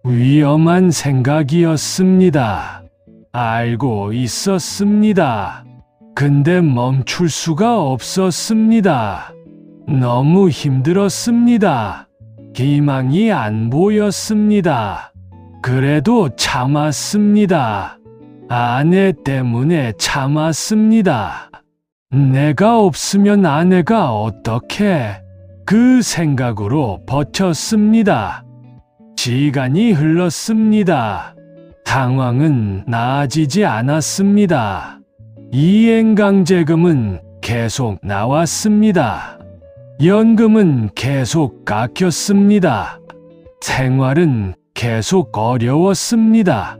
위험한 생각이었습니다. 알고 있었습니다. 근데 멈출 수가 없었습니다. 너무 힘들었습니다. 희망이 안 보였습니다. 그래도 참았습니다. 아내 때문에 참았습니다. 내가 없으면 아내가 어떻게? 그 생각으로 버텼습니다. 시간이 흘렀습니다. 상황은 나아지지 않았습니다. 이행강제금은 계속 나왔습니다. 연금은 계속 깎였습니다. 생활은 계속 어려웠습니다.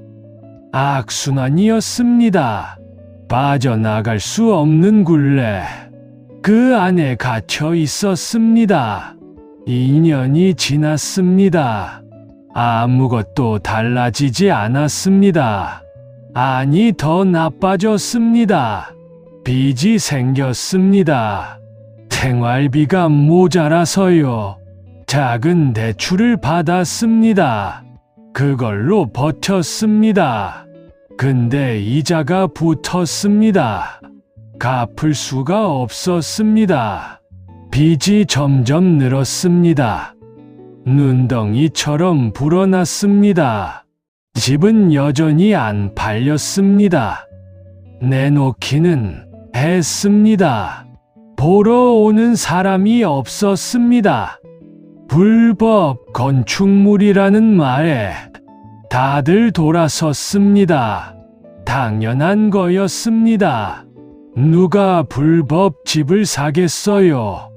악순환이었습니다. 빠져나갈 수 없는 굴레. 그 안에 갇혀 있었습니다. 2년이 지났습니다. 아무것도 달라지지 않았습니다. 아니, 더 나빠졌습니다. 빚이 생겼습니다. 생활비가 모자라서요. 작은 대출을 받았습니다. 그걸로 버텼습니다. 근데 이자가 붙었습니다. 갚을 수가 없었습니다. 빚이 점점 늘었습니다. 눈덩이처럼 불어났습니다. 집은 여전히 안 팔렸습니다. 내놓기는 했습니다. 보러 오는 사람이 없었습니다. 불법 건축물이라는 말에 다들 돌아섰습니다. 당연한 거였습니다. 누가 불법 집을 사겠어요?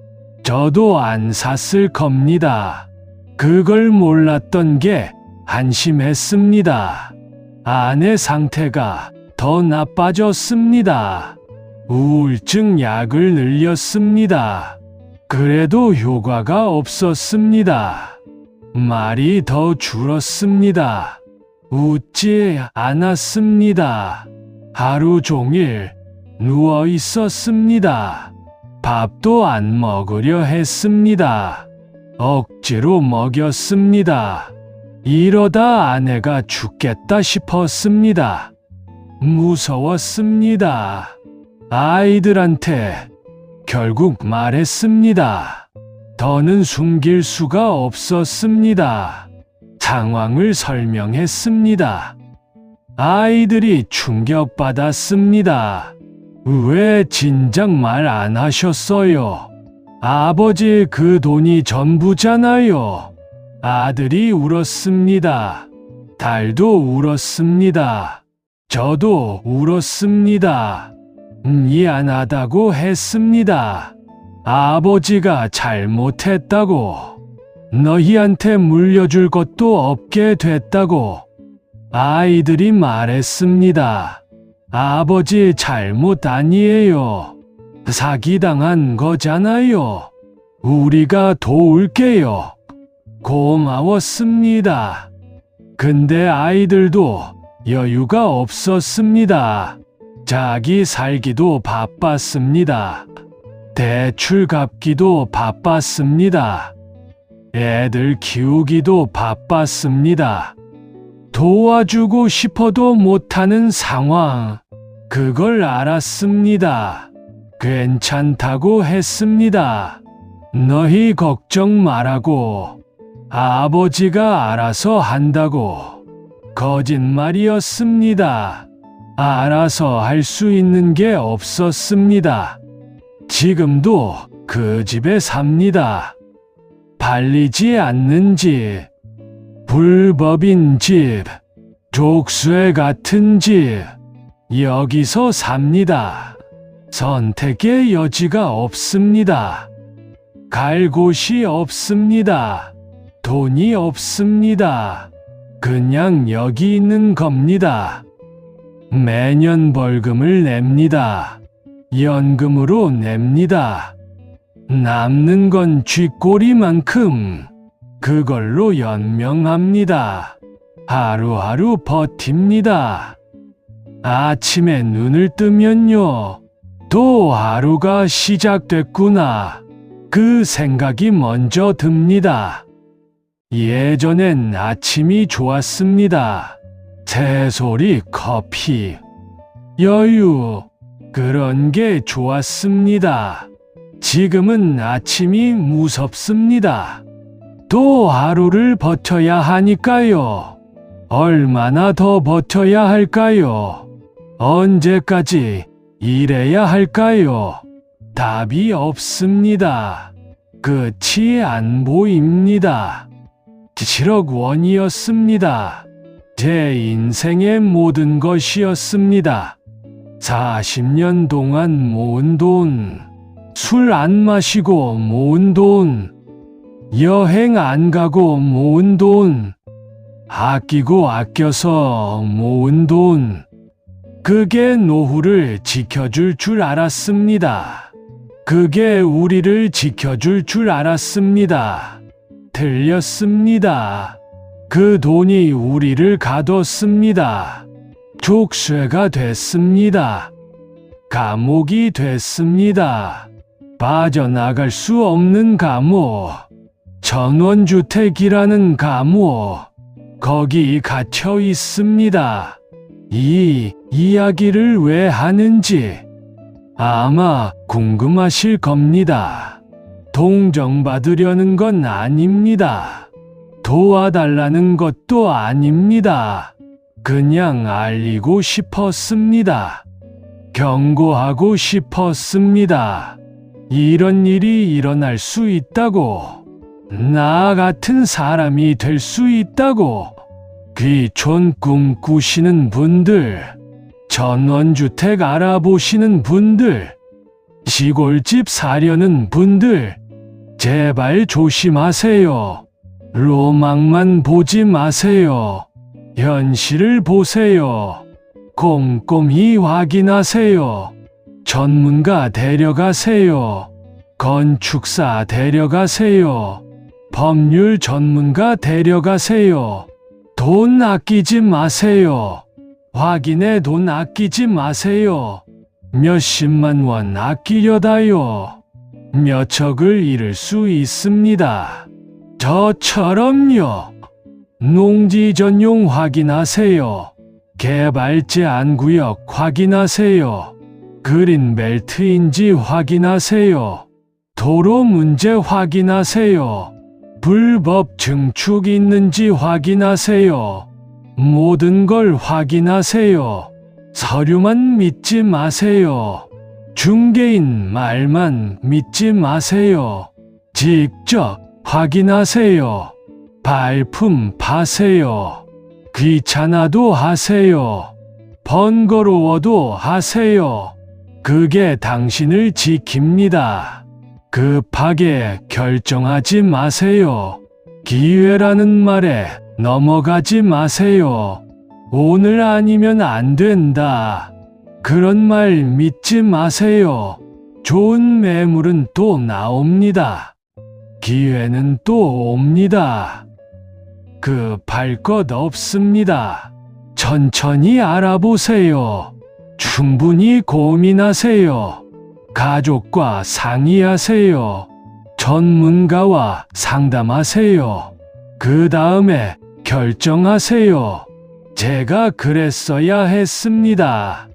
저도 안 샀을 겁니다. 그걸 몰랐던 게 한심했습니다. 아내 상태가 더 나빠졌습니다. 우울증 약을 늘렸습니다. 그래도 효과가 없었습니다. 말이 더 줄었습니다. 웃지 않았습니다. 하루 종일 누워 있었습니다. 밥도 안 먹으려 했습니다. 억지로 먹였습니다. 이러다 아내가 죽겠다 싶었습니다. 무서웠습니다. 아이들한테 결국 말했습니다. 더는 숨길 수가 없었습니다. 상황을 설명했습니다. 아이들이 충격받았습니다. 왜 진작 말 안 하셨어요? 아버지 그 돈이 전부잖아요. 아들이 울었습니다. 딸도 울었습니다. 저도 울었습니다. 미안하다고 했습니다. 아버지가 잘못했다고, 너희한테 물려줄 것도 없게 됐다고 아이들이 말했습니다. 아버지 잘못 아니에요. 사기당한 거잖아요. 우리가 도울게요. 고마웠습니다. 근데 아이들도 여유가 없었습니다. 자기 살기도 바빴습니다. 대출 갚기도 바빴습니다. 애들 키우기도 바빴습니다. 도와주고 싶어도 못하는 상황, 그걸 알았습니다. 괜찮다고 했습니다. 너희 걱정 말라고, 아버지가 알아서 한다고. 거짓말이었습니다. 알아서 할 수 있는 게 없었습니다. 지금도 그 집에 삽니다. 팔리지 않는 집, 불법인 집, 족쇄 같은 집, 여기서 삽니다. 선택의 여지가 없습니다. 갈 곳이 없습니다. 돈이 없습니다. 그냥 여기 있는 겁니다. 매년 벌금을 냅니다. 연금으로 냅니다. 남는 건 쥐꼬리만큼. 그걸로 연명합니다. 하루하루 버팁니다. 아침에 눈을 뜨면요, 또 하루가 시작됐구나. 그 생각이 먼저 듭니다. 예전엔 아침이 좋았습니다. 새소리, 커피, 여유, 그런 게 좋았습니다. 지금은 아침이 무섭습니다. 또 하루를 버텨야 하니까요. 얼마나 더 버텨야 할까요? 언제까지 이래야 할까요? 답이 없습니다. 끝이 안 보입니다. 7억 원이었습니다. 제 인생의 모든 것이었습니다. 40년 동안 모은 돈, 술 안 마시고 모은 돈, 여행 안 가고 모은 돈, 아끼고 아껴서 모은 돈, 그게 노후를 지켜줄 줄 알았습니다. 그게 우리를 지켜줄 줄 알았습니다. 틀렸습니다. 그 돈이 우리를 가뒀습니다. 족쇄가 됐습니다. 감옥이 됐습니다. 빠져나갈 수 없는 감옥. 전원주택이라는 감옥. 거기 갇혀 있습니다. 이 이야기를 왜 하는지 아마 궁금하실 겁니다. 동정받으려는 건 아닙니다. 도와달라는 것도 아닙니다. 그냥 알리고 싶었습니다. 경고하고 싶었습니다. 이런 일이 일어날 수 있다고, 나 같은 사람이 될 수 있다고. 귀촌 꿈꾸시는 분들, 전원주택 알아보시는 분들, 시골집 사려는 분들, 제발 조심하세요. 로망만 보지 마세요. 현실을 보세요. 꼼꼼히 확인하세요. 전문가 데려가세요. 건축사 데려가세요. 법률 전문가 데려가세요. 돈 아끼지 마세요. 확인에 돈 아끼지 마세요. 몇십만 원 아끼려다요. 몇억을 잃을 수 있습니다. 저처럼요. 농지 전용 확인하세요. 개발 제한 구역 확인하세요. 그린벨트인지 확인하세요. 도로 문제 확인하세요. 불법 증축 있는지 확인하세요. 모든 걸 확인하세요. 서류만 믿지 마세요. 중개인 말만 믿지 마세요. 직접 확인하세요. 발품 파세요. 귀찮아도 하세요. 번거로워도 하세요. 그게 당신을 지킵니다. 급하게 결정하지 마세요. 기회라는 말에 넘어가지 마세요. 오늘 아니면 안 된다. 그런 말 믿지 마세요. 좋은 매물은 또 나옵니다. 기회는 또 옵니다. 급할 것 없습니다. 천천히 알아보세요. 충분히 고민하세요. 가족과 상의하세요. 전문가와 상담하세요. 그 다음에 결정하세요. 제가 그랬어야 했습니다.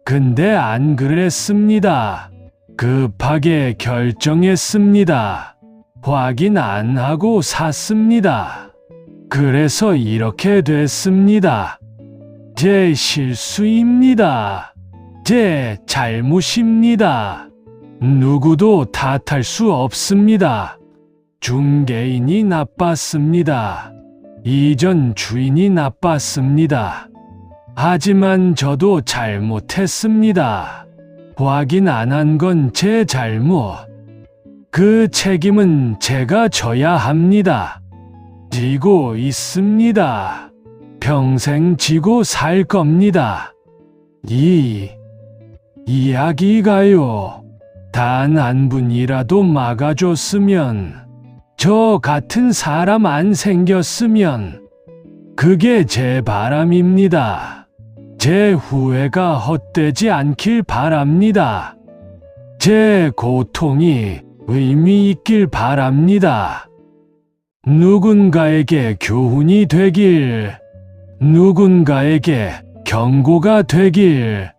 근데 안 그랬습니다. 급하게 결정했습니다. 확인 안 하고 샀습니다. 그래서 이렇게 됐습니다. 제 실수입니다. 제 잘못입니다. 누구도 탓할 수 없습니다. 중개인이 나빴습니다. 이전 주인이 나빴습니다. 하지만 저도 잘못했습니다. 확인 안 한 건 제 잘못. 그 책임은 제가 져야 합니다. 지고 있습니다. 평생 지고 살 겁니다. 이 이야기가요. 단 한 분이라도 막아줬으면, 저 같은 사람 안 생겼으면, 그게 제 바람입니다. 제 후회가 헛되지 않길 바랍니다. 제 고통이 의미 있길 바랍니다. 누군가에게 교훈이 되길, 누군가에게 경고가 되길.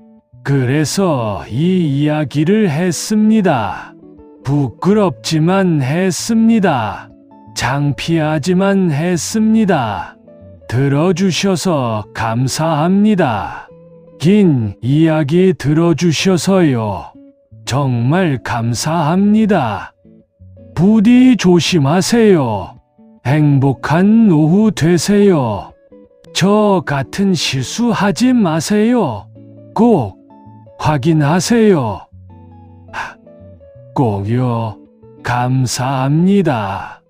그래서 이 이야기를 했습니다. 부끄럽지만 했습니다. 창피하지만 했습니다. 들어주셔서 감사합니다. 긴 이야기 들어주셔서요. 정말 감사합니다. 부디 조심하세요. 행복한 오후 되세요. 저 같은 실수하지 마세요. 꼭 확인하세요. 꼭요. 감사합니다.